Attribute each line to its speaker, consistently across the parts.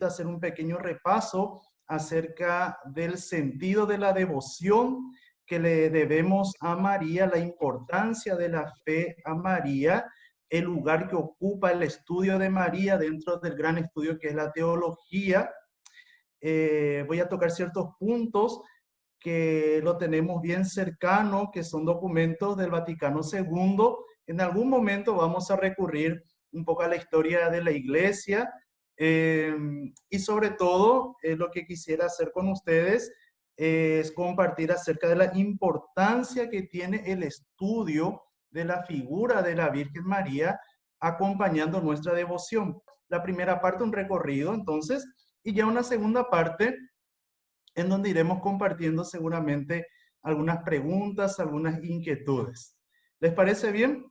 Speaker 1: invito a hacer un pequeño repaso acerca del sentido de la devoción que le debemos a María, la importancia de la fe a María, el lugar que ocupa el estudio de María dentro del gran estudio que es la teología. Voy a tocar ciertos puntos que lo tenemos bien cercano, que son documentos del Vaticano II. En algún momento vamos a recurrir un poco a la historia de la Iglesia, y sobre todo lo que quisiera hacer con ustedes es compartir acerca de la importancia que tiene el estudio de la figura de la Virgen María acompañando nuestra devoción. La primera parte, un recorrido, entonces, y ya una segunda parte en donde iremos compartiendo seguramente algunas preguntas, algunas inquietudes. ¿Les parece bien?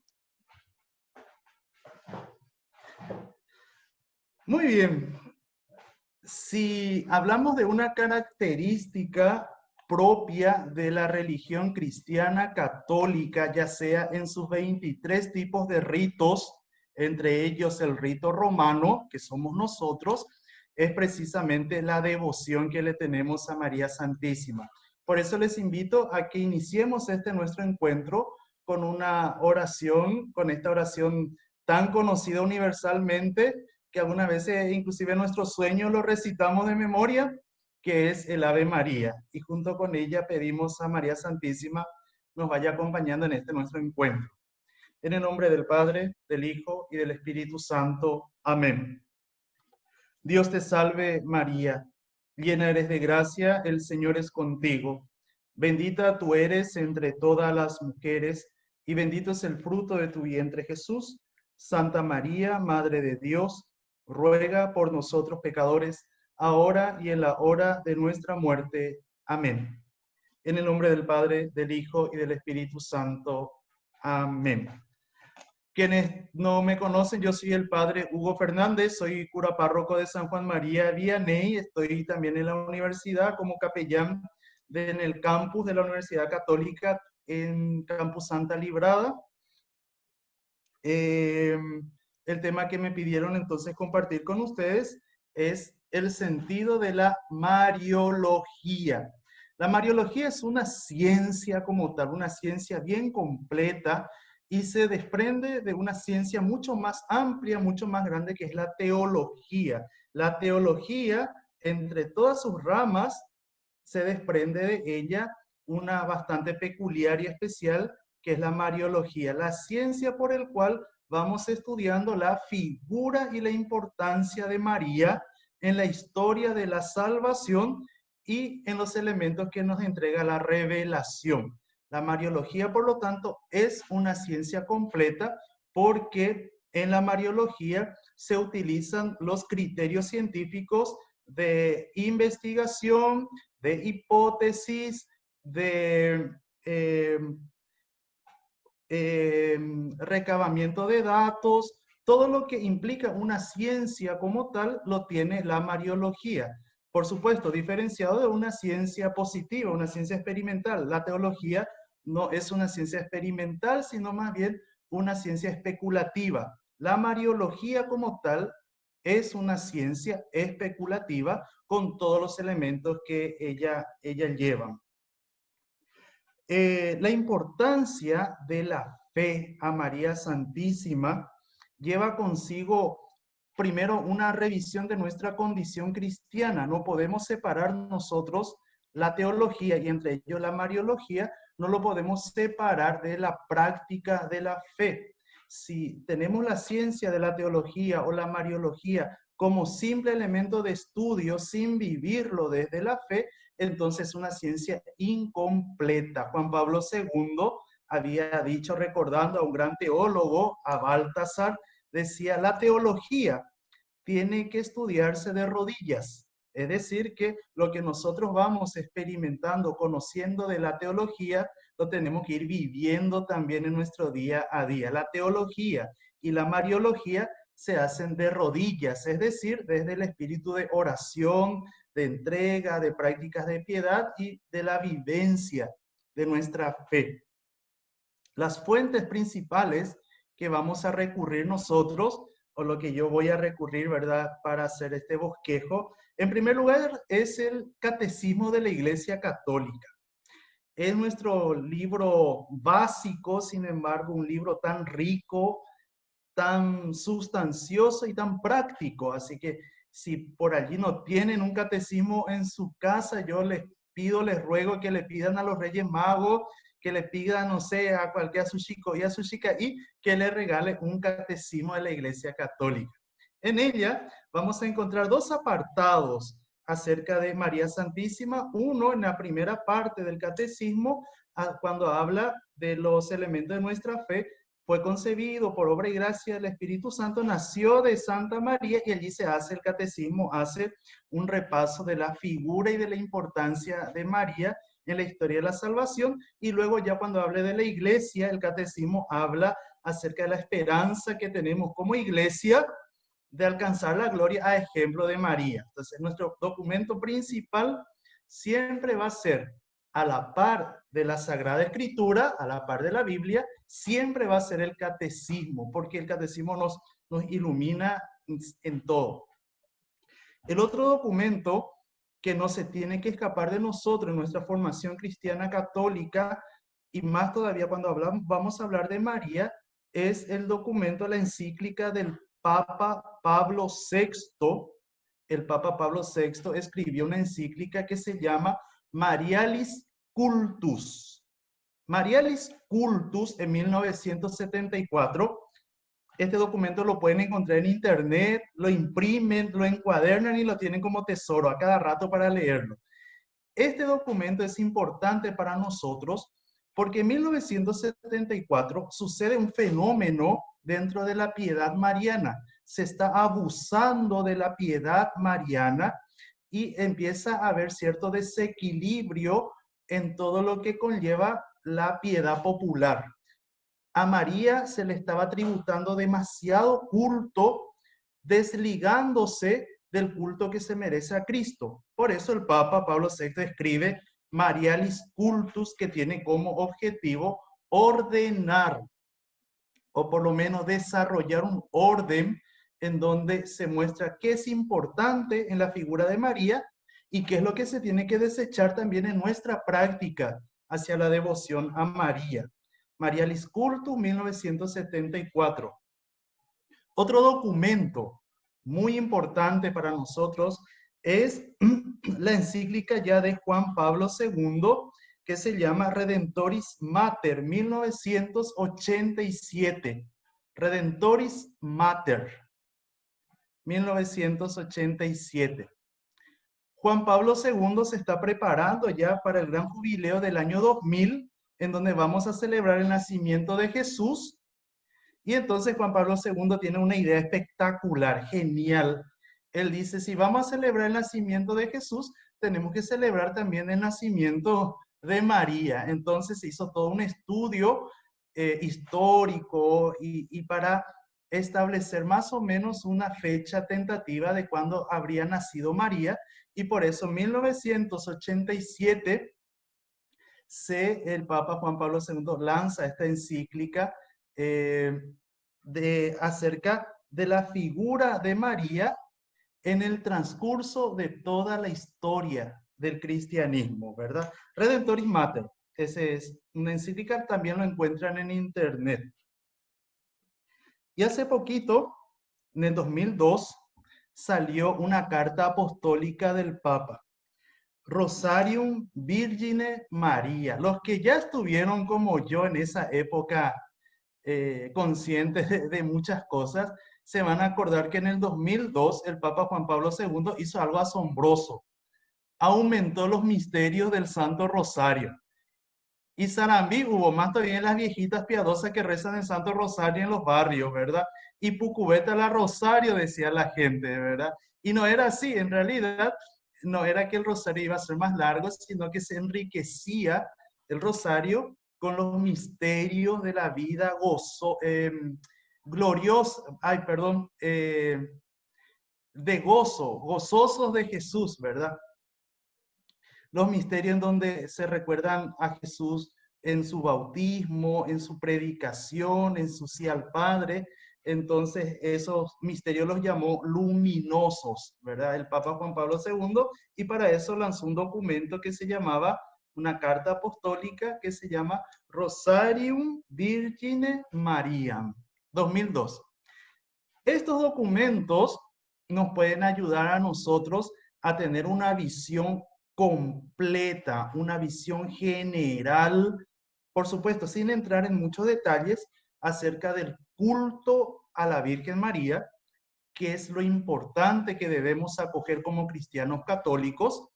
Speaker 1: Muy bien. Si hablamos de una característica propia de la religión cristiana católica, ya sea en sus 23 tipos de ritos, entre ellos el rito romano, que somos nosotros, es precisamente la devoción que le tenemos a María Santísima. Por eso les invito a que iniciemos este nuestro encuentro con una oración, con esta oración tan conocida universalmente, que algunas veces inclusive en nuestros sueños lo recitamos de memoria, que es el Ave María. Y junto con ella pedimos a María Santísima nos vaya acompañando en este nuestro encuentro. En el nombre del Padre, del Hijo y del Espíritu Santo. Amén. Dios te salve María, llena eres de gracia, el Señor es contigo. Bendita tú eres entre todas las mujeres, y bendito es el fruto de tu vientre Jesús. Santa María, Madre de Dios, ruega por nosotros pecadores, ahora y en la hora de nuestra muerte. Amén. En el nombre del Padre, del Hijo y del Espíritu Santo. Amén. Quienes no me conocen, yo soy el padre Hugo Fernández, soy cura párroco de San Juan María Vianney, estoy también en la universidad como capellán en el campus de la Universidad Católica en Campus Santa Librada. El tema que me pidieron entonces compartir con ustedes es el sentido de la Mariología. La Mariología es una ciencia como tal, una ciencia bien completa, y se desprende de una ciencia mucho más amplia, mucho más grande, que es la teología. La teología, entre todas sus ramas, se desprende de ella una bastante peculiar y especial, que es la Mariología, la ciencia por el cual vamos estudiando la figura y la importancia de María en la historia de la salvación y en los elementos que nos entrega la revelación. La Mariología, por lo tanto, es una ciencia completa porque en la Mariología se utilizan los criterios científicos de investigación, de hipótesis, de recabamiento de datos, todo lo que implica una ciencia como tal lo tiene la Mariología. Por supuesto, diferenciado de una ciencia positiva, una ciencia experimental. La teología no es una ciencia experimental, sino más bien una ciencia especulativa. La Mariología como tal es una ciencia especulativa con todos los elementos que ella lleva. La importancia de la fe a María Santísima lleva consigo primero una revisión de nuestra condición cristiana. No podemos separar nosotros la teología, y entre ellos la Mariología, no lo podemos separar de la práctica de la fe. Si tenemos la ciencia de la teología o la Mariología como simple elemento de estudio sin vivirlo desde la fe, entonces una ciencia incompleta. Juan Pablo II había dicho, recordando a un gran teólogo, a Baltasar, decía, la teología tiene que estudiarse de rodillas. Es decir, que lo que nosotros vamos experimentando, conociendo de la teología, lo tenemos que ir viviendo también en nuestro día a día. La teología y la Mariología se hacen de rodillas, es decir, desde el espíritu de oración, de entrega, de prácticas de piedad y de la vivencia de nuestra fe. Las fuentes principales que vamos a recurrir nosotros o lo que yo voy a recurrir, ¿verdad?, para hacer este bosquejo, en primer lugar, es el Catecismo de la Iglesia Católica. Es nuestro libro básico, sin embargo, un libro tan rico, tan sustancioso y tan práctico. Así que si por allí no tienen un catecismo en su casa, yo les pido, les ruego que le pidan a los Reyes Magos, que le pidan, no sé, a cualquiera, a su chico y a su chica, y que le regale un catecismo de la Iglesia Católica. En ella vamos a encontrar dos apartados acerca de María Santísima. Uno, en la primera parte del catecismo, cuando habla de los elementos de nuestra fe, fue concebido por obra y gracia del Espíritu Santo, nació de Santa María, y allí se hace el catecismo, hace un repaso de la figura y de la importancia de María en la historia de la salvación. Y luego ya cuando hable de la iglesia, el catecismo habla acerca de la esperanza que tenemos como iglesia de alcanzar la gloria a ejemplo de María. Entonces, nuestro documento principal siempre va a ser, a la par de la Sagrada Escritura, a la par de la Biblia, siempre va a ser el catecismo, porque el catecismo nos ilumina en todo. El otro documento que no se tiene que escapar de nosotros en nuestra formación cristiana católica, y más todavía cuando vamos a hablar de María, es el documento, la encíclica del Papa Pablo VI. El Papa Pablo VI escribió una encíclica que se llama Marialis Cultus. Marialis Cultus en 1974. Este documento lo pueden encontrar en internet, lo imprimen, lo encuadernan y lo tienen como tesoro a cada rato para leerlo. Este documento es importante para nosotros porque en 1974 sucede un fenómeno dentro de la piedad mariana. Se está abusando de la piedad mariana y empieza a haber cierto desequilibrio en todo lo que conlleva la piedad popular. A María se le estaba tributando demasiado culto, desligándose del culto que se merece a Cristo. Por eso el Papa Pablo VI escribe Marialis Cultus, que tiene como objetivo ordenar, o por lo menos desarrollar un orden en donde se muestra qué es importante en la figura de María y qué es lo que se tiene que desechar también en nuestra práctica hacia la devoción a María. Marialis Cultus, 1974. Otro documento muy importante para nosotros es la encíclica ya de Juan Pablo II, que se llama Redentoris Mater, 1987. Redentoris Mater, 1987. Juan Pablo II se está preparando ya para el gran jubileo del año 2000, en donde vamos a celebrar el nacimiento de Jesús. Y entonces Juan Pablo II tiene una idea espectacular, genial. Él dice, si vamos a celebrar el nacimiento de Jesús, tenemos que celebrar también el nacimiento de María. Entonces se hizo todo un estudio histórico y para establecer más o menos una fecha tentativa de cuándo habría nacido María. Y por eso en 1987 el Papa Juan Pablo II lanza esta encíclica acerca de la figura de María en el transcurso de toda la historia del cristianismo, ¿verdad? Redentoris Mater, ese es una encíclica, también lo encuentran en internet. Y hace poquito, en el 2002, salió una carta apostólica del Papa, Rosarium Virgine María. Los que ya estuvieron como yo en esa época conscientes de muchas cosas, se van a acordar que en el 2002 el Papa Juan Pablo II hizo algo asombroso. Aumentó los misterios del Santo Rosario. Y Sarambí hubo más todavía en las viejitas piadosas que rezan el Santo Rosario en los barrios, ¿verdad? Y Pucubeta la Rosario, decía la gente, ¿verdad? Y no era así, en realidad no era que el rosario iba a ser más largo, sino que se enriquecía el rosario con los misterios de la vida gloriosa, de gozo, gozosos de Jesús, ¿verdad? Los misterios en donde se recuerdan a Jesús en su bautismo, en su predicación, en su sí al Padre, Entonces, esos misterios los llamó luminosos, ¿verdad? El Papa Juan Pablo II, y para eso lanzó un documento que se llamaba, una carta apostólica que se llama Rosarium Virgine Mariam, 2002. Estos documentos nos pueden ayudar a nosotros a tener una visión completa, una visión general, por supuesto, sin entrar en muchos detalles acerca del culto a la Virgen María, que es lo importante que debemos acoger como cristianos católicos,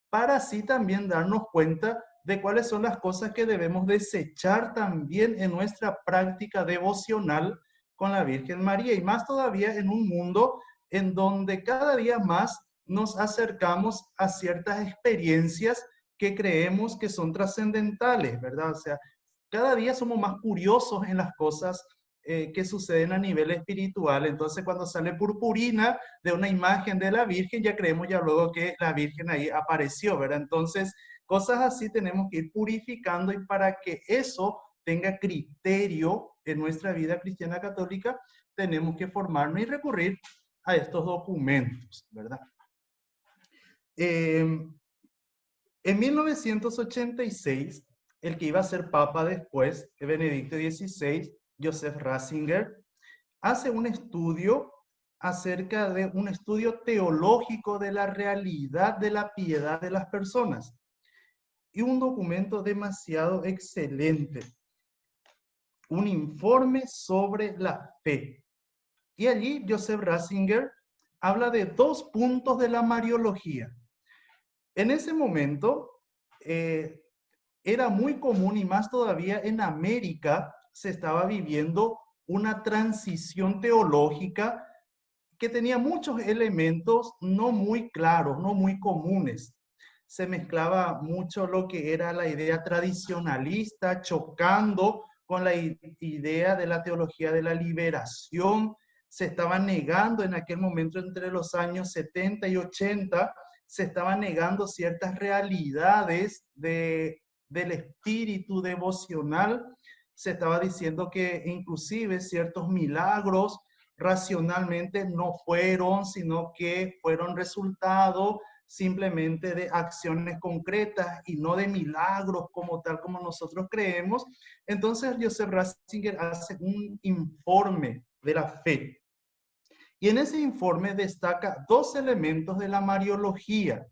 Speaker 1: para así también darnos cuenta de cuáles son las cosas que debemos desechar también en nuestra práctica devocional con la Virgen María, y más todavía en un mundo en donde cada día más nos acercamos a ciertas experiencias que creemos que son trascendentales, ¿verdad? O sea, cada día somos más curiosos en las cosas que suceden a nivel espiritual. Entonces, cuando sale purpurina de una imagen de la Virgen, ya creemos ya luego que la Virgen ahí apareció, ¿verdad? Entonces, cosas así tenemos que ir purificando, y para que eso tenga criterio en nuestra vida cristiana católica, tenemos que formarnos y recurrir a estos documentos, ¿verdad? En 1986, el que iba a ser papa después, Benedicto XVI, Joseph Ratzinger, hace un estudio acerca de un estudio teológico de la realidad de la piedad de las personas, y un documento demasiado excelente, un informe sobre la fe. Y allí Joseph Ratzinger habla de dos puntos de la Mariología. En ese momento era muy común, y más todavía en América, se estaba viviendo una transición teológica que tenía muchos elementos no muy claros, no muy comunes. Se mezclaba mucho lo que era la idea tradicionalista, chocando con la idea de la teología de la liberación. Se estaba negando en aquel momento, entre los años 70 y 80, se estaban negando ciertas realidades del espíritu devocional. Se estaba diciendo que inclusive ciertos milagros racionalmente no fueron, sino que fueron resultado simplemente de acciones concretas y no de milagros como tal como nosotros creemos. Entonces Joseph Ratzinger hace un informe de la fe, y en ese informe destaca dos elementos de la Mariología,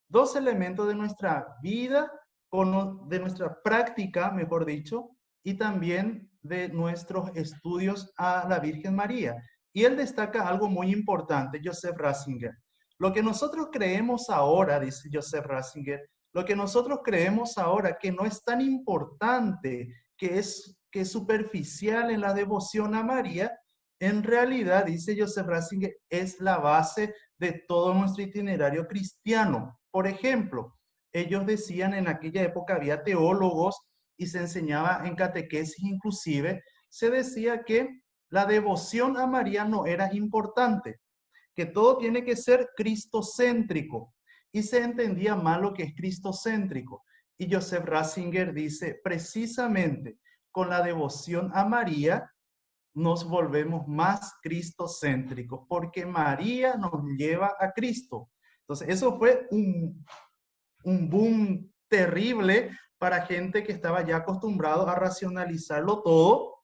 Speaker 1: dos elementos de nuestra vida, de nuestra práctica, mejor dicho, y también de nuestros estudios a la Virgen María. Y él destaca algo muy importante, Joseph Ratzinger. Lo que nosotros creemos ahora, dice Joseph Ratzinger, lo que nosotros creemos ahora que no es tan importante, que es superficial en la devoción a María, en realidad, dice Joseph Ratzinger, es la base de todo nuestro itinerario cristiano. Por ejemplo, ellos decían, en aquella época había teólogos y se enseñaba en catequesis inclusive, se decía que la devoción a María no era importante, que todo tiene que ser cristocéntrico, y se entendía mal lo que es cristocéntrico. Y Joseph Ratzinger dice, precisamente con la devoción a María nos volvemos más cristocéntricos, porque María nos lleva a Cristo. Entonces, eso fue un boom terrible para gente que estaba ya acostumbrado a racionalizarlo todo,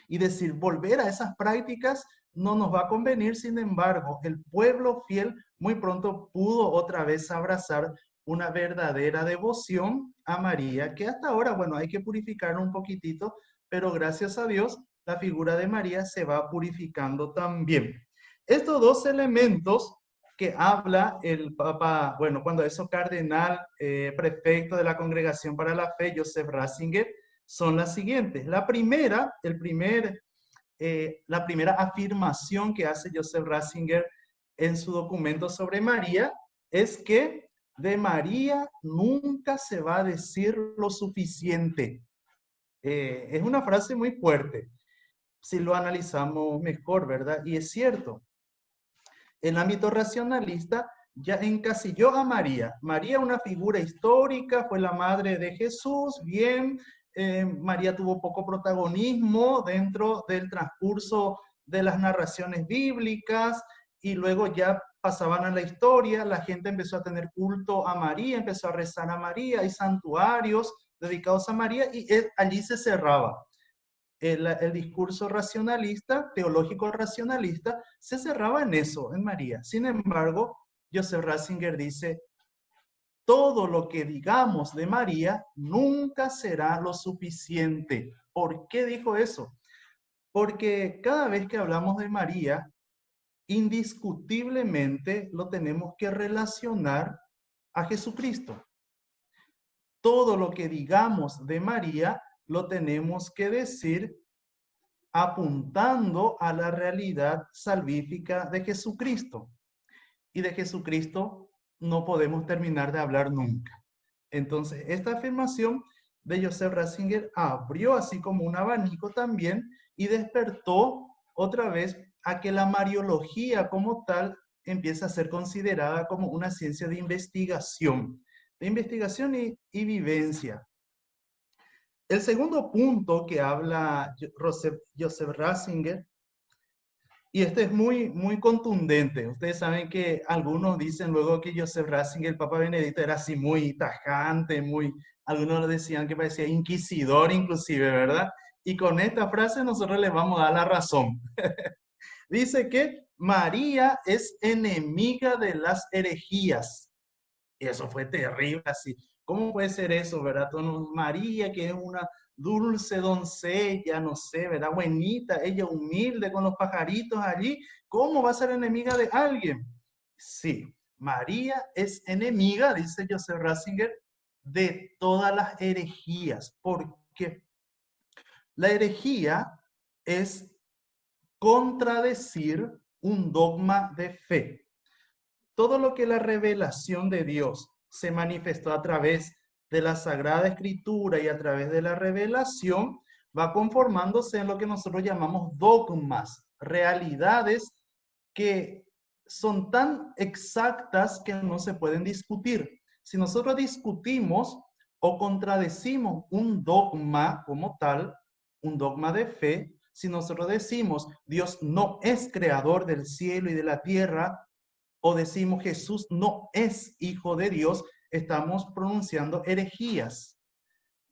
Speaker 1: y decir, volver a esas prácticas no nos va a convenir. Sin embargo, el pueblo fiel muy pronto pudo otra vez abrazar una verdadera devoción a María, que hasta ahora, bueno, hay que purificarlo un poquitito, pero gracias a Dios, la figura de María se va purificando también. Estos dos elementos que habla el Papa, bueno, cuando eso cardenal, prefecto de la Congregación para la Fe, Joseph Ratzinger, son las siguientes. La primera afirmación que hace Joseph Ratzinger en su documento sobre María es que de María nunca se va a decir lo suficiente. Es una frase muy fuerte si lo analizamos mejor, ¿verdad? Y es cierto. El ámbito racionalista ya encasilló a María. María, una figura histórica, fue la madre de Jesús, bien, María tuvo poco protagonismo dentro del transcurso de las narraciones bíblicas y luego ya pasaban a la historia, la gente empezó a tener culto a María, empezó a rezar a María, hay santuarios dedicados a María y allí se cerraba. El discurso racionalista, teológico racionalista, se cerraba en eso, en María. Sin embargo, Joseph Ratzinger dice, todo lo que digamos de María nunca será lo suficiente. ¿Por qué dijo eso? Porque cada vez que hablamos de María, indiscutiblemente lo tenemos que relacionar a Jesucristo. Todo lo que digamos de María lo tenemos que decir apuntando a la realidad salvífica de Jesucristo. Y de Jesucristo no podemos terminar de hablar nunca. Entonces, esta afirmación de Joseph Ratzinger abrió así como un abanico también y despertó otra vez a que la mariología como tal empieza a ser considerada como una ciencia de investigación y vivencia. El segundo punto que habla Joseph Ratzinger, y este es muy contundente. Ustedes saben que algunos dicen luego que Joseph Ratzinger, el Papa Benedicto, era así muy tajante, algunos lo decían que parecía inquisidor inclusive, ¿verdad? Y con esta frase nosotros le vamos a dar la razón. Dice que María es enemiga de las herejías. Y eso fue terrible, así. ¿Cómo puede ser eso, verdad? María, que es una dulce doncella, no sé, ¿verdad? Buenita, ella humilde con los pajaritos allí. ¿Cómo va a ser enemiga de alguien? Sí, María es enemiga, dice Joseph Ratzinger, de todas las herejías, porque la herejía es contradecir un dogma de fe. Todo lo que la revelación de Dios se manifestó a través de la Sagrada Escritura y a través de la revelación, va conformándose en lo que nosotros llamamos dogmas, realidades que son tan exactas que no se pueden discutir. Si nosotros discutimos o contradecimos un dogma como tal, un dogma de fe, si nosotros decimos Dios no es creador del cielo y de la tierra, o decimos Jesús no es hijo de Dios, estamos pronunciando herejías,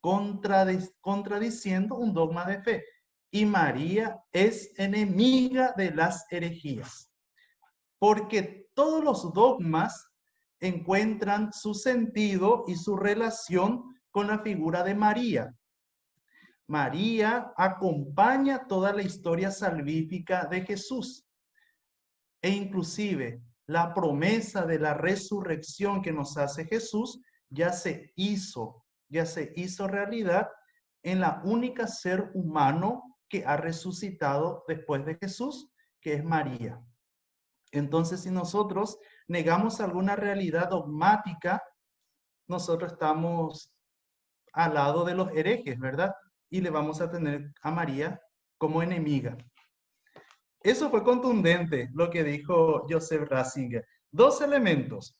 Speaker 1: contradiciendo un dogma de fe. Y María es enemiga de las herejías, porque todos los dogmas encuentran su sentido y su relación con la figura de María. María acompaña toda la historia salvífica de Jesús. E inclusive la promesa de la resurrección que nos hace Jesús ya se hizo realidad en la única ser humano que ha resucitado después de Jesús, que es María. Entonces, si nosotros negamos alguna realidad dogmática, nosotros estamos al lado de los herejes, ¿verdad? Y le vamos a tener a María como enemiga. Eso fue contundente lo que dijo Joseph Ratzinger. Dos elementos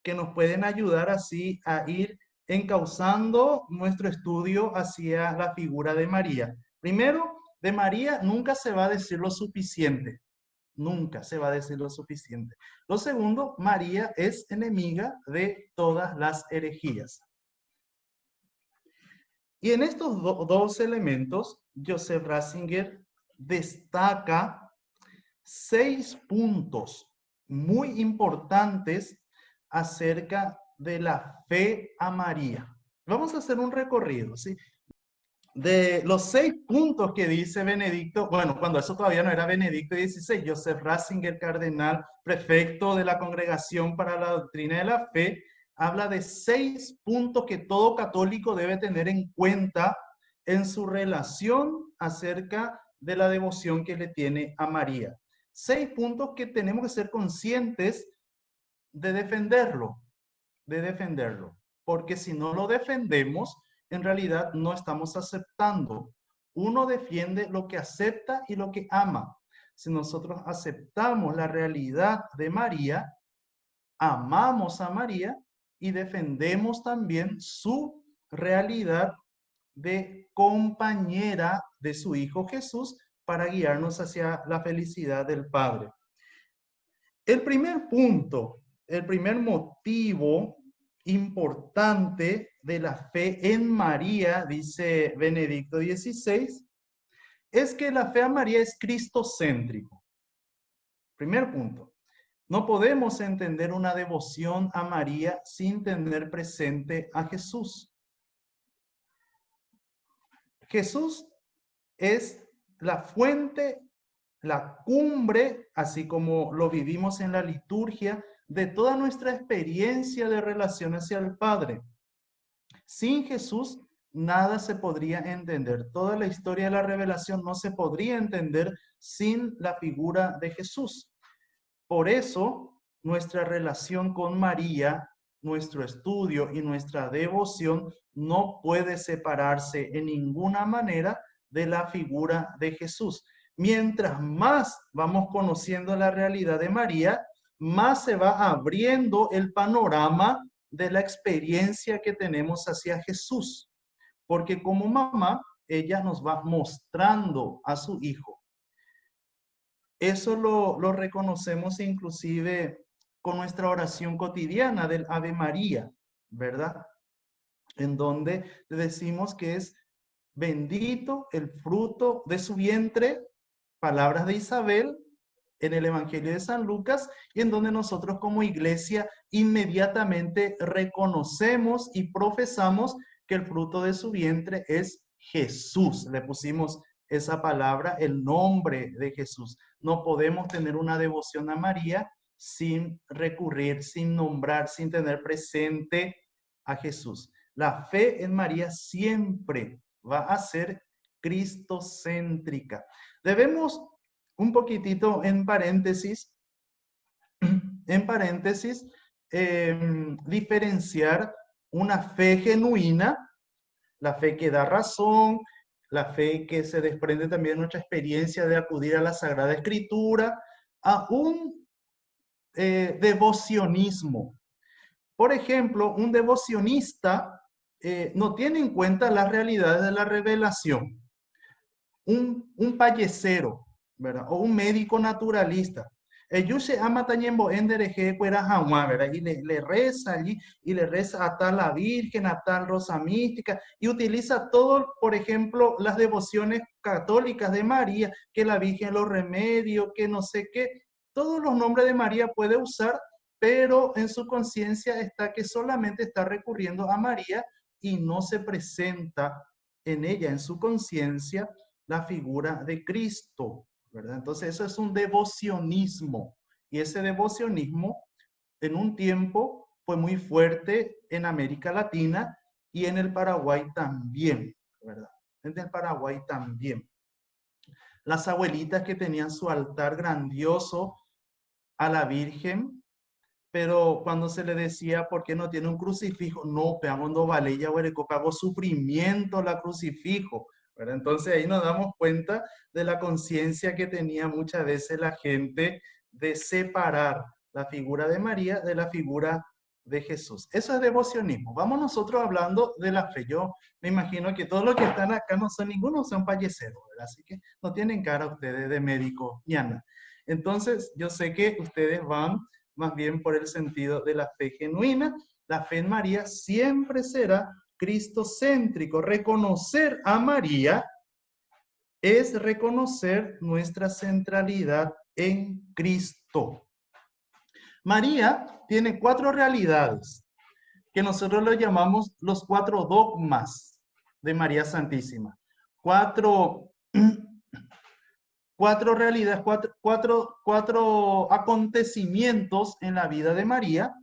Speaker 1: que nos pueden ayudar así a ir encauzando nuestro estudio hacia la figura de María. Primero, de María nunca se va a decir lo suficiente. Nunca se va a decir lo suficiente. Lo segundo, María es enemiga de todas las herejías. Y en estos dos elementos, Joseph Ratzinger destaca 6 puntos muy importantes acerca de la fe a María. Vamos a hacer un recorrido, ¿sí? De los 6 puntos que dice Benedicto, bueno, cuando eso todavía no era Benedicto XVI, Joseph Ratzinger, cardenal, prefecto de la Congregación para la Doctrina de la Fe, habla de 6 puntos que todo católico debe tener en cuenta en su relación acerca de la devoción que le tiene a María. 6 puntos que tenemos que ser conscientes de defenderlo, porque si no lo defendemos, en realidad no estamos aceptando. Uno defiende lo que acepta y lo que ama. Si nosotros aceptamos la realidad de María, amamos a María y defendemos también su realidad de compañera de su Hijo Jesús para guiarnos hacia la felicidad del Padre. El primer punto, el primer motivo importante de la fe en María, dice Benedicto XVI, es que la fe a María es cristocéntrico. Primer punto. No podemos entender una devoción a María sin tener presente a Jesús. Jesús es la fuente, la cumbre, así como lo vivimos en la liturgia, de toda nuestra experiencia de relación hacia el Padre. Sin Jesús, nada se podría entender. Toda la historia de la revelación no se podría entender sin la figura de Jesús. Por eso, nuestra relación con María, nuestro estudio y nuestra devoción no puede separarse en ninguna manera de la figura de Jesús. Mientras más vamos conociendo la realidad de María, más se va abriendo el panorama de la experiencia que tenemos hacia Jesús. Porque como mamá, ella nos va mostrando a su hijo. Eso lo reconocemos inclusive con nuestra oración cotidiana del Ave María, ¿verdad? En donde decimos que es bendito el fruto de su vientre, palabras de Isabel en el Evangelio de San Lucas, y en donde nosotros como iglesia inmediatamente reconocemos y profesamos que el fruto de su vientre es Jesús. Le pusimos esa palabra, el nombre de Jesús. No podemos tener una devoción a María sin recurrir, sin nombrar, sin tener presente a Jesús. La fe en María siempre va a ser cristocéntrica. Debemos un poquitito en paréntesis, diferenciar una fe genuina, la fe que da razón, la fe que se desprende también de nuestra experiencia de acudir a la Sagrada Escritura, a un devocionismo. Por ejemplo, un devocionista no tiene en cuenta las realidades de la revelación. Un payesero, ¿verdad? O un médico naturalista. Ellos se ama tañembo endereje cuera jamás, ¿verdad? Y le reza allí, y le reza a tal la Virgen, a tal Rosa Mística, y utiliza todo, por ejemplo, las devociones católicas de María, que la Virgen los remedios, que no sé qué, todos los nombres de María puede usar, pero en su conciencia está que solamente está recurriendo a María y no se presenta en ella, en su conciencia, la figura de Cristo, ¿verdad? Entonces eso es un devocionismo, y ese devocionismo en un tiempo fue muy fuerte en América Latina y en el Paraguay también, ¿verdad? En el Paraguay también. Las abuelitas que tenían su altar grandioso a la Virgen, pero cuando se le decía, ¿por qué no tiene un crucifijo? No, peamos vale, ya pago sufrimiento la crucifijo, ¿verdad? Entonces ahí nos damos cuenta de la conciencia que tenía muchas veces la gente de separar la figura de María de la figura de Jesús. Eso es devocionismo. Vamos nosotros hablando de la fe. Yo me imagino que todos los que están acá no son ninguno, son payeceros, ¿verdad? Así que no tienen cara ustedes de médico, ñana. Entonces, yo sé que ustedes van más bien por el sentido de la fe genuina. La fe en María siempre será cristocéntrico. Reconocer a María es reconocer nuestra centralidad en Cristo. María tiene 4 realidades que nosotros lo llamamos los 4 dogmas de María Santísima. Cuatro realidades, cuatro acontecimientos en la vida de María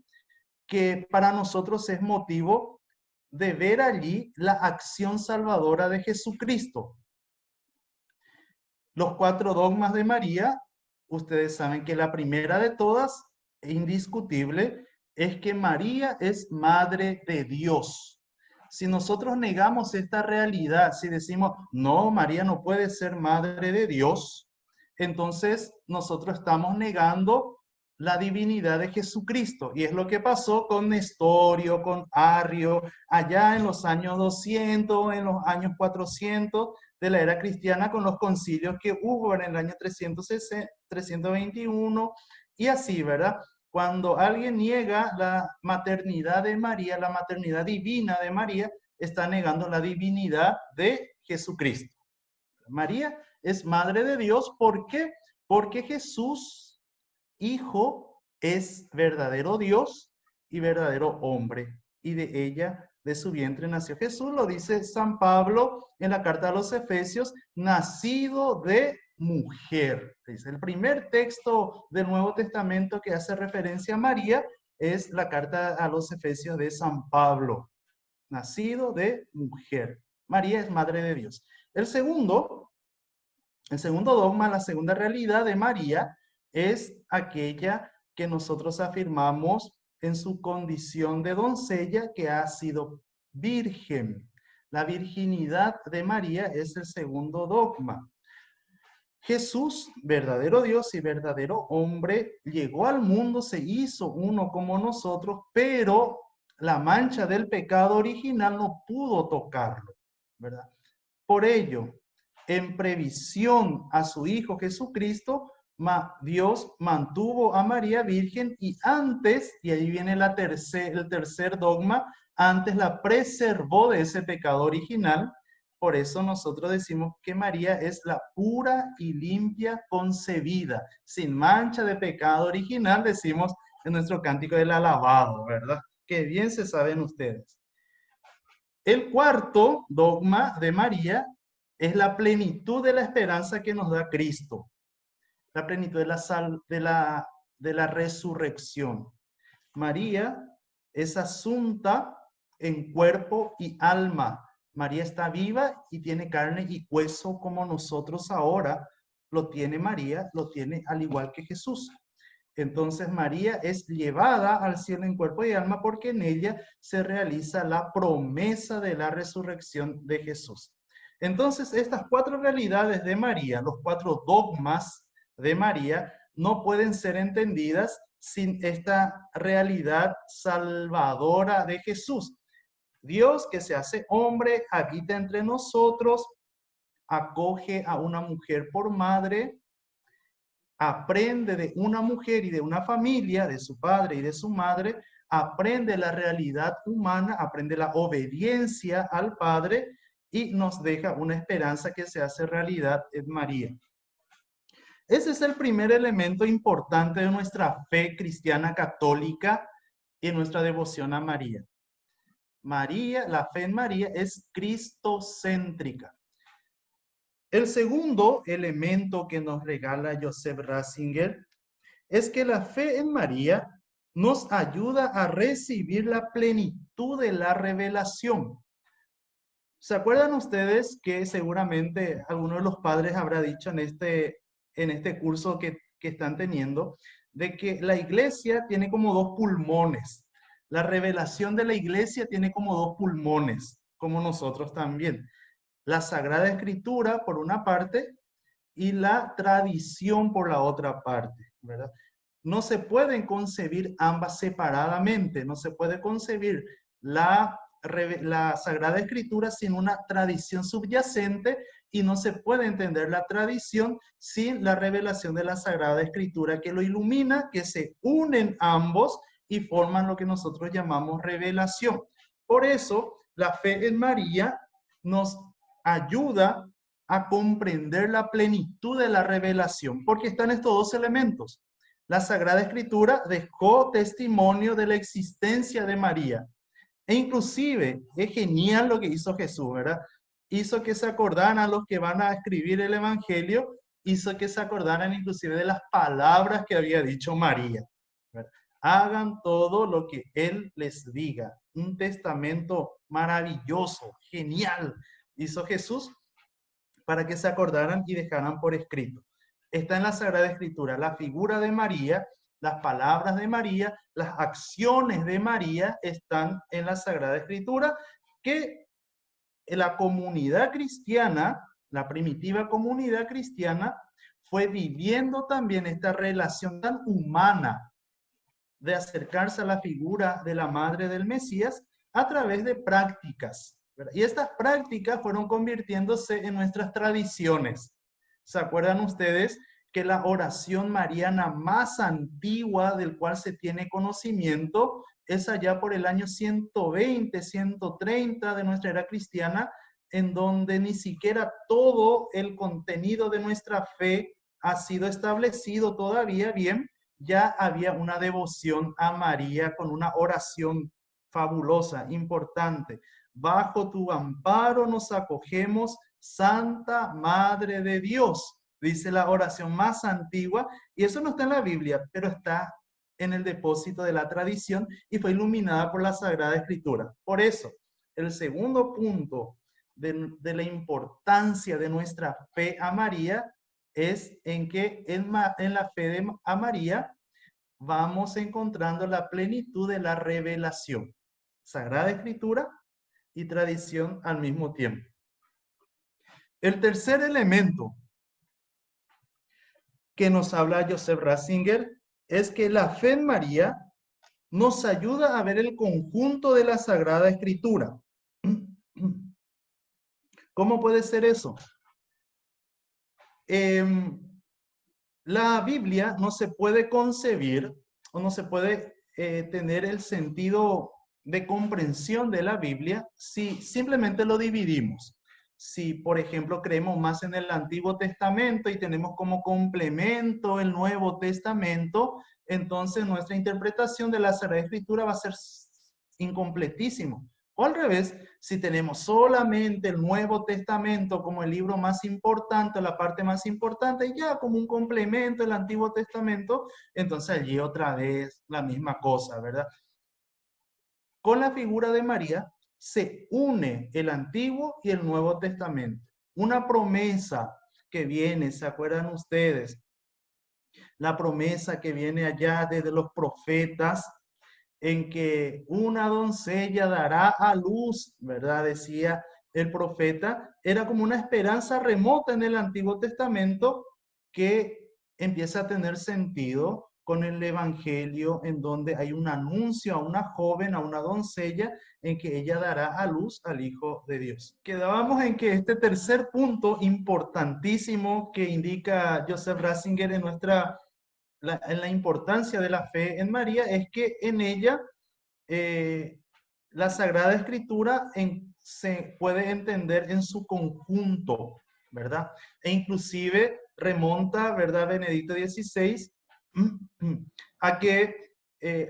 Speaker 1: que para nosotros es motivo de ver allí la acción salvadora de Jesucristo. Los 4 dogmas de María, ustedes saben que la primera de todas, indiscutible, es que María es madre de Dios. Si nosotros negamos esta realidad, si decimos, no, María no puede ser madre de Dios, entonces nosotros estamos negando la divinidad de Jesucristo. Y es lo que pasó con Nestorio, con Arrio, allá en los años 200, en los años 400 de la era cristiana, con los concilios que hubo en el año 360, 321, y así, ¿verdad? Cuando alguien niega la maternidad de María, la maternidad divina de María, está negando la divinidad de Jesucristo. María es madre de Dios. ¿Por qué? Porque Jesús, hijo, es verdadero Dios y verdadero hombre. Y de ella, de su vientre, nació Jesús. Lo dice San Pablo en la carta a los Efesios, nacido de mujer. Dice, el primer texto del Nuevo Testamento que hace referencia a María es la carta a los Efesios de San Pablo. Nacido de mujer. María es madre de Dios. El segundo dogma, la segunda realidad de María es aquella que nosotros afirmamos en su condición de doncella, que ha sido virgen. La virginidad de María es el segundo dogma. Jesús, verdadero Dios y verdadero hombre, llegó al mundo, se hizo uno como nosotros, pero la mancha del pecado original no pudo tocarlo, ¿verdad? Por ello, en previsión a su Hijo Jesucristo, Dios mantuvo a María virgen, y antes, y ahí viene el tercer dogma, antes la preservó de ese pecado original. Por eso nosotros decimos que María es la pura y limpia concebida, sin mancha de pecado original, decimos en nuestro cántico del alabado, ¿verdad? Que bien se saben ustedes. El cuarto dogma de María es la plenitud de la esperanza que nos da Cristo, la plenitud de la resurrección. María es asunta en cuerpo y alma. María está viva y tiene carne y hueso como nosotros ahora. Lo tiene María, lo tiene al igual que Jesús. Entonces María es llevada al cielo en cuerpo y alma porque en ella se realiza la promesa de la resurrección de Jesús. Entonces estas cuatro realidades de María, los cuatro dogmas de María, no pueden ser entendidas sin esta realidad salvadora de Jesús. Dios que se hace hombre, habita entre nosotros, acoge a una mujer por madre, aprende de una mujer y de una familia, de su padre y de su madre, aprende la realidad humana, aprende la obediencia al Padre y nos deja una esperanza que se hace realidad en María. Ese es el primer elemento importante de nuestra fe cristiana católica y nuestra devoción a María. María, la fe en María es cristocéntrica. El segundo elemento que nos regala Joseph Ratzinger es que la fe en María nos ayuda a recibir la plenitud de la revelación. ¿Se acuerdan ustedes que seguramente alguno de los padres habrá dicho en este curso que están teniendo, de que la iglesia tiene como dos pulmones? La revelación de la iglesia tiene como dos pulmones, como nosotros también. La Sagrada Escritura por una parte y la tradición por la otra parte, ¿verdad? No se pueden concebir ambas separadamente, no se puede concebir la Sagrada Escritura sin una tradición subyacente, y no se puede entender la tradición sin la revelación de la Sagrada Escritura que lo ilumina, que se unen ambos y forman lo que nosotros llamamos revelación. Por eso, la fe en María nos ayuda a comprender la plenitud de la revelación, porque están estos dos elementos. La Sagrada Escritura dejó testimonio de la existencia de María. E inclusive, es genial lo que hizo Jesús, ¿verdad? Hizo que se acordaran los que van a escribir el Evangelio, hizo que se acordaran inclusive de las palabras que había dicho María, ¿verdad? Hagan todo lo que Él les diga. Un testamento maravilloso, genial, hizo Jesús para que se acordaran y dejaran por escrito. Está en la Sagrada Escritura la figura de María, las palabras de María, las acciones de María están en la Sagrada Escritura, que la comunidad cristiana, la primitiva comunidad cristiana, fue viviendo también esta relación tan humana de acercarse a la figura de la madre del Mesías a través de prácticas, ¿verdad? Y estas prácticas fueron convirtiéndose en nuestras tradiciones. ¿Se acuerdan ustedes que la oración mariana más antigua del cual se tiene conocimiento es allá por el año 120, 130 de nuestra era cristiana, en donde ni siquiera todo el contenido de nuestra fe ha sido establecido todavía bien? Ya había una devoción a María con una oración fabulosa, importante. Bajo tu amparo nos acogemos, Santa Madre de Dios, dice la oración más antigua, y eso no está en la Biblia, pero está en el depósito de la tradición y fue iluminada por la Sagrada Escritura. Por eso, el segundo punto de la importancia de nuestra fe a María es en que en la fe a María vamos encontrando la plenitud de la revelación. Sagrada Escritura y tradición al mismo tiempo. El tercer elemento que nos habla Joseph Ratzinger es que la fe en María nos ayuda a ver el conjunto de la Sagrada Escritura. ¿Cómo puede ser eso? La Biblia no se puede concebir o no se puede tener el sentido de comprensión de la Biblia si simplemente lo dividimos. Si, por ejemplo, creemos más en el Antiguo Testamento y tenemos como complemento el Nuevo Testamento, entonces nuestra interpretación de la Sagrada Escritura va a ser incompletísimo. O al revés, si tenemos solamente el Nuevo Testamento como el libro más importante, la parte más importante, y ya como un complemento del Antiguo Testamento, entonces allí otra vez la misma cosa, ¿verdad? Con la figura de María se une el Antiguo y el Nuevo Testamento. Una promesa que viene, ¿se acuerdan ustedes? La promesa que viene allá desde los profetas, en que una doncella dará a luz, ¿verdad? Decía el profeta, era como una esperanza remota en el Antiguo Testamento que empieza a tener sentido con el Evangelio, en donde hay un anuncio a una joven, a una doncella, en que ella dará a luz al Hijo de Dios. Quedábamos en que este tercer punto importantísimo que indica Joseph Ratzinger en la importancia de la fe en María es que en ella la Sagrada Escritura se puede entender en su conjunto, ¿verdad? E inclusive remonta, ¿verdad? Benedicto XVI a que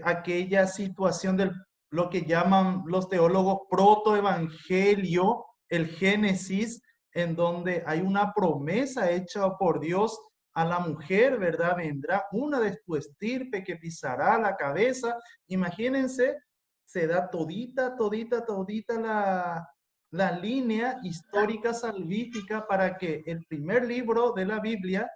Speaker 1: aquella situación de lo que llaman los teólogos protoevangelio, el Génesis, en donde hay una promesa hecha por Dios a la mujer, ¿verdad? Vendrá una de tu estirpe que pisará la cabeza. Imagínense, se da todita la línea histórica salvífica para que el primer libro de la Biblia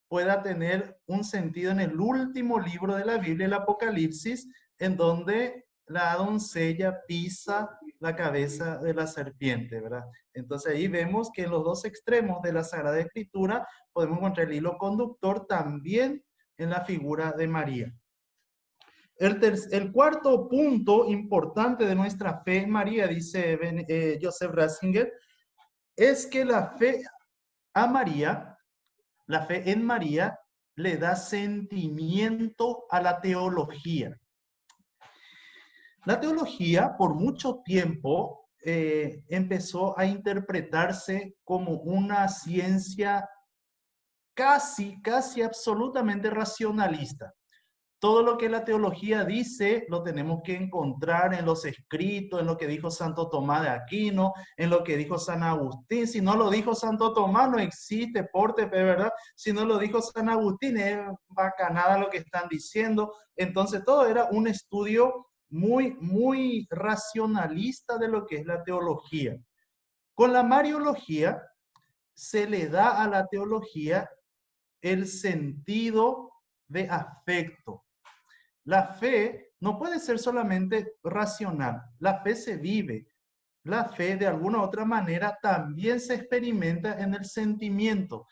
Speaker 1: pueda tener un sentido en el último libro de la Biblia, el Apocalipsis, en donde la doncella pisa la cabeza de la serpiente, ¿verdad? Entonces ahí vemos que en los dos extremos de la Sagrada Escritura podemos encontrar el hilo conductor también en la figura de María. El cuarto punto importante de nuestra fe en María, dice Joseph Ratzinger, es que la fe a María, la fe en María, le da sentimiento a la teología. La teología por mucho tiempo empezó a interpretarse como una ciencia casi absolutamente racionalista. Todo lo que la teología dice lo tenemos que encontrar en los escritos, en lo que dijo Santo Tomás de Aquino, en lo que dijo San Agustín. Si no lo dijo Santo Tomás, no existe Portepe, ¿verdad? Si no lo dijo San Agustín, es bacanada lo que están diciendo. Entonces todo era un estudio muy racionalista de lo que es la teología. Con la mariología se le da a la teología el sentido de afecto. La fe no puede ser solamente racional, la fe se vive. La fe de alguna u otra manera también se experimenta en el sentimiento.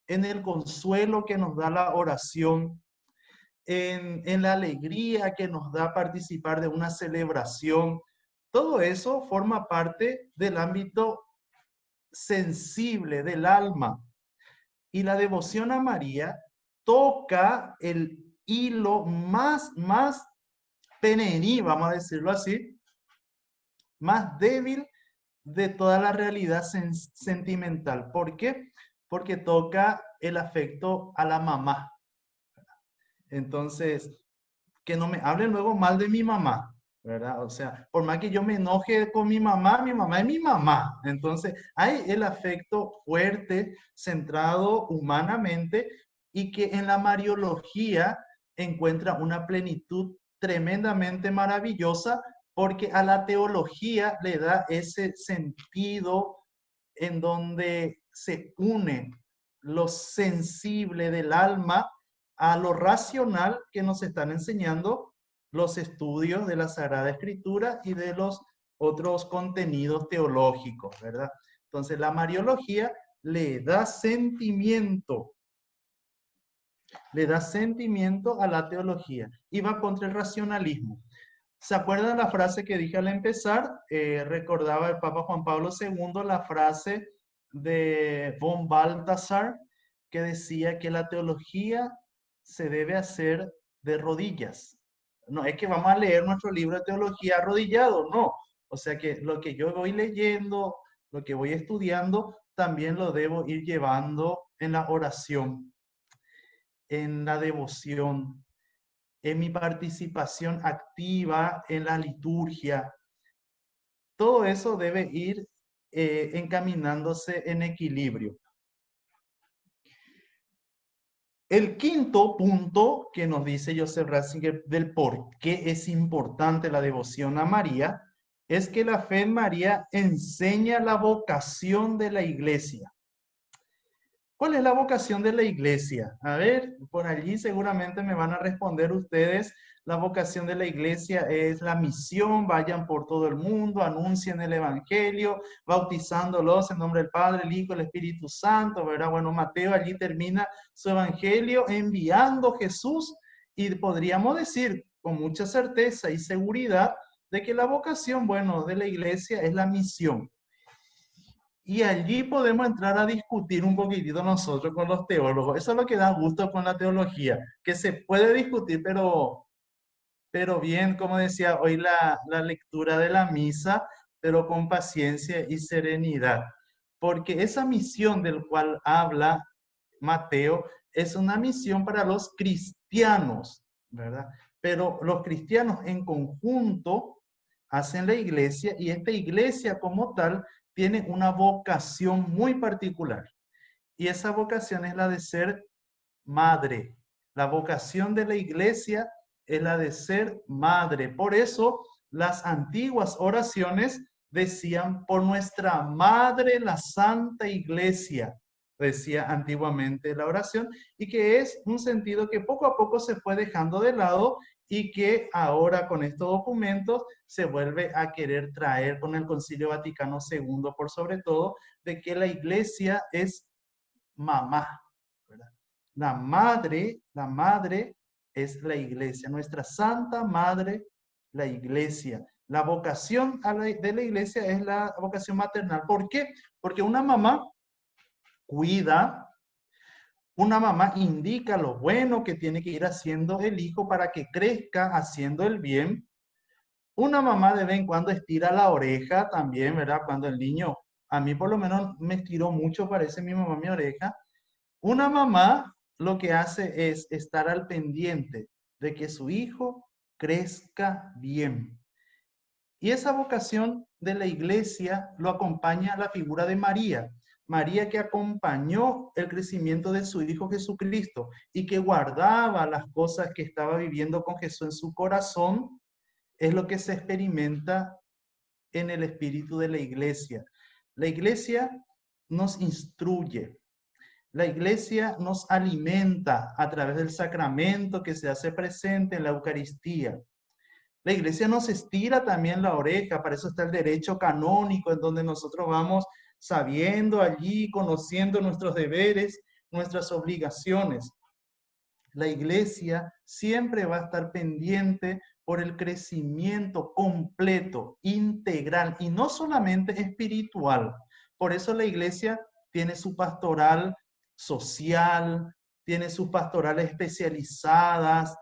Speaker 1: en el consuelo que nos da la oración, en la alegría que nos da participar de una celebración. Todo eso forma parte del ámbito sensible del alma. Y la devoción a María toca el hilo más penení, vamos a decirlo así, más débil de toda la realidad sentimental. ¿Por qué? Porque toca el afecto a la mamá. Entonces, que no me hablen luego mal de mi mamá, ¿verdad? O sea, por más que yo me enoje con mi mamá es mi mamá. Entonces, hay el afecto fuerte, centrado humanamente, y que en la Mariología encuentra una plenitud tremendamente maravillosa, porque a la teología le da ese sentido en donde se une lo sensible del alma a lo racional que nos están enseñando los estudios de la Sagrada Escritura y de los otros contenidos teológicos, ¿verdad? Entonces, la Mariología le da sentimiento a la teología y va contra el racionalismo. ¿Se acuerdan la frase que dije al empezar? Recordaba el Papa Juan Pablo II la frase de von Balthasar, que decía que la teología se debe hacer de rodillas. No es que vamos a leer nuestro libro de teología arrodillado, no. O sea que lo que yo voy leyendo, lo que voy estudiando, también lo debo ir llevando en la oración, en la devoción, en mi participación activa en la liturgia. Todo eso debe ir encaminándose en equilibrio. El quinto punto que nos dice Joseph Ratzinger del por qué es importante la devoción a María es que la fe en María enseña la vocación de la iglesia. ¿Cuál es la vocación de la iglesia? A ver, por allí seguramente me van a responder ustedes. La vocación de la iglesia es la misión, vayan por todo el mundo, anuncien el evangelio, bautizándolos en nombre del Padre, el Hijo, el Espíritu Santo, ¿verdad? Bueno, Mateo allí termina su evangelio enviando a Jesús y podríamos decir con mucha certeza y seguridad de que la vocación, bueno, de la iglesia es la misión. Y allí podemos entrar a discutir un poquitito nosotros con los teólogos. Eso es lo que da gusto con la teología, que se puede discutir, pero bien, como decía hoy la lectura de la misa, pero con paciencia y serenidad. Porque esa misión del cual habla Mateo es una misión para los cristianos, ¿verdad? Pero los cristianos en conjunto hacen la iglesia y esta iglesia como tal tiene una vocación muy particular. Y esa vocación es la de ser madre. La vocación de la iglesia es la de ser madre. Por eso las antiguas oraciones decían, por nuestra madre, la Santa Iglesia, decía antiguamente la oración, y que es un sentido que poco a poco se fue dejando de lado y que ahora con estos documentos se vuelve a querer traer con el Concilio Vaticano II, por sobre todo, de que la iglesia es mamá, ¿verdad? La madre es la iglesia, nuestra Santa Madre, la iglesia. La vocación de la iglesia es la vocación maternal. ¿Por qué? Porque una mamá cuida, una mamá indica lo bueno que tiene que ir haciendo el hijo para que crezca haciendo el bien. Una mamá de vez en cuando estira la oreja también, ¿verdad? Cuando el niño, a mí por lo menos me estiró mucho, parece mi mamá mi oreja. Una mamá lo que hace es estar al pendiente de que su hijo crezca bien. Y esa vocación de la iglesia lo acompaña la figura de María. María que acompañó el crecimiento de su hijo Jesucristo y que guardaba las cosas que estaba viviendo con Jesús en su corazón, es lo que se experimenta en el espíritu de la iglesia. La iglesia nos instruye, la iglesia nos alimenta a través del sacramento que se hace presente en la Eucaristía. La iglesia nos estira también la oreja, para eso está el derecho canónico, en donde nosotros vamos sabiendo allí, conociendo nuestros deberes, nuestras obligaciones. La iglesia siempre va a estar pendiente por el crecimiento completo, integral y no solamente espiritual. Por eso la iglesia tiene su pastoral social, tiene sus pastorales especializadas,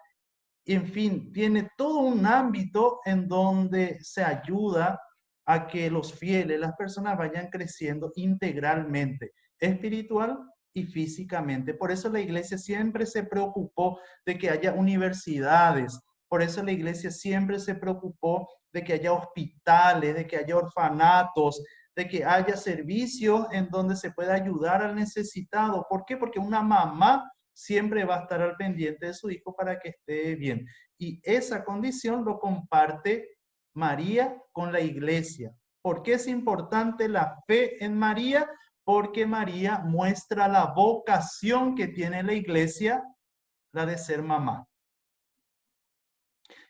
Speaker 1: en fin, tiene todo un ámbito en donde se ayuda a que los fieles, las personas vayan creciendo integralmente, espiritual y físicamente. Por eso la iglesia siempre se preocupó de que haya universidades, por eso la iglesia siempre se preocupó de que haya hospitales, de que haya orfanatos, de que haya servicios en donde se pueda ayudar al necesitado. ¿Por qué? Porque una mamá siempre va a estar al pendiente de su hijo para que esté bien. Y esa condición lo comparte María con la iglesia. ¿Por qué es importante la fe en María? Porque María muestra la vocación que tiene la iglesia, la de ser mamá.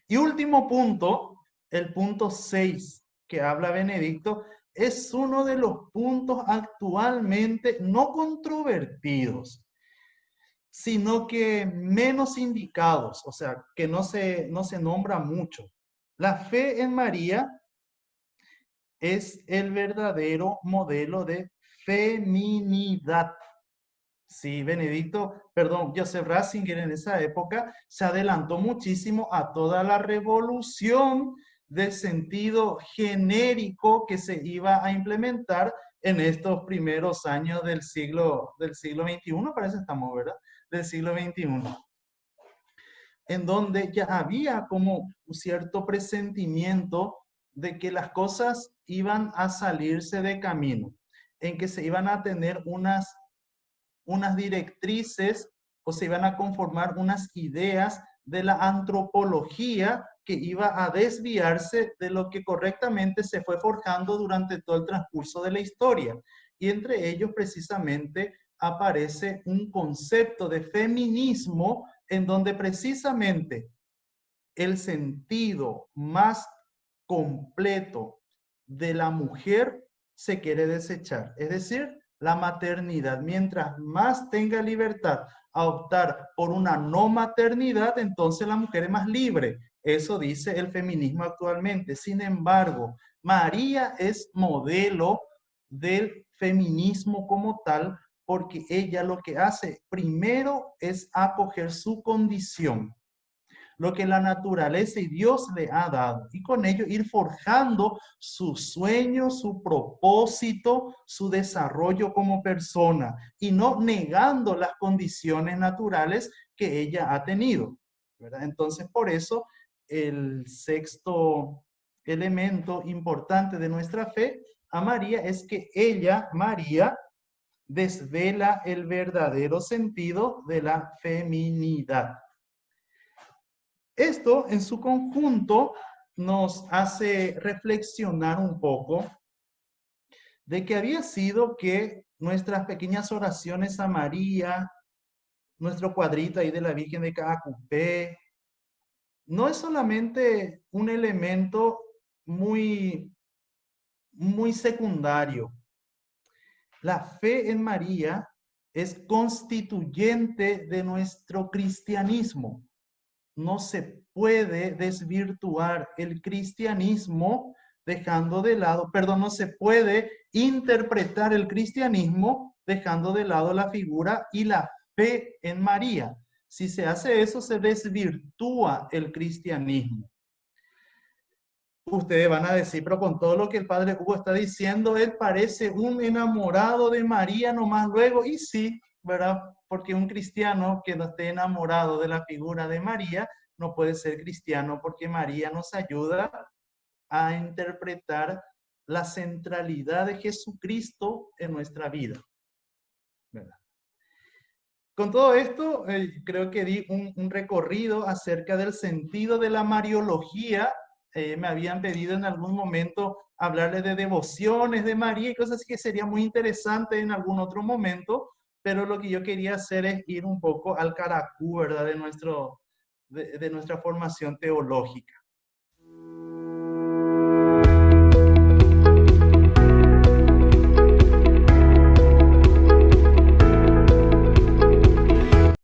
Speaker 1: Y último punto, el punto 6 que habla Benedicto, es uno de los puntos actualmente no controvertidos, sino que menos indicados, o sea, que no se nombra mucho. La fe en María es el verdadero modelo de feminidad. Sí, Joseph Ratzinger en esa época se adelantó muchísimo a toda la revolución del sentido genérico que se iba a implementar en estos primeros años del siglo XXI, parece estamos, ¿verdad? Del siglo XXI, en donde ya había como un cierto presentimiento de que las cosas iban a salirse de camino, en que se iban a tener unas directrices o se iban a conformar unas ideas de la antropología que iba a desviarse de lo que correctamente se fue forjando durante todo el transcurso de la historia. Y entre ellos precisamente aparece un concepto de feminismo en donde precisamente el sentido más completo de la mujer se quiere desechar. Es decir, la maternidad. Mientras más tenga libertad a optar por una no maternidad, entonces la mujer es más libre. Eso dice el feminismo actualmente. Sin embargo, María es modelo del feminismo como tal, porque ella lo que hace primero es acoger su condición, lo que la naturaleza y Dios le ha dado, y con ello ir forjando su sueño, su propósito, su desarrollo como persona, y no negando las condiciones naturales que ella ha tenido, ¿verdad? Entonces, por eso, el sexto elemento importante de nuestra fe a María es que ella, María, desvela el verdadero sentido de la feminidad. Esto en su conjunto nos hace reflexionar un poco de que había sido que nuestras pequeñas oraciones a María, nuestro cuadrito ahí de la Virgen de Caacupé, no es solamente un elemento muy, muy secundario. La fe en María es constituyente de nuestro cristianismo. No se puede desvirtuar el cristianismo dejando de lado, perdón, no se puede interpretar el cristianismo dejando de lado la figura y la fe en María. Si se hace eso, se desvirtúa el cristianismo. Ustedes van a decir, pero con todo lo que el padre Hugo está diciendo, él parece un enamorado de María nomás luego, y sí, ¿verdad? Porque un cristiano que no esté enamorado de la figura de María no puede ser cristiano, porque María nos ayuda a interpretar la centralidad de Jesucristo en nuestra vida, ¿verdad? Con todo esto, creo que di un recorrido acerca del sentido de la Mariología. Me habían pedido en algún momento hablarles de devociones de María y cosas que sería muy interesante en algún otro momento, pero lo que yo quería hacer es ir un poco al caracú, ¿verdad? De nuestra formación teológica.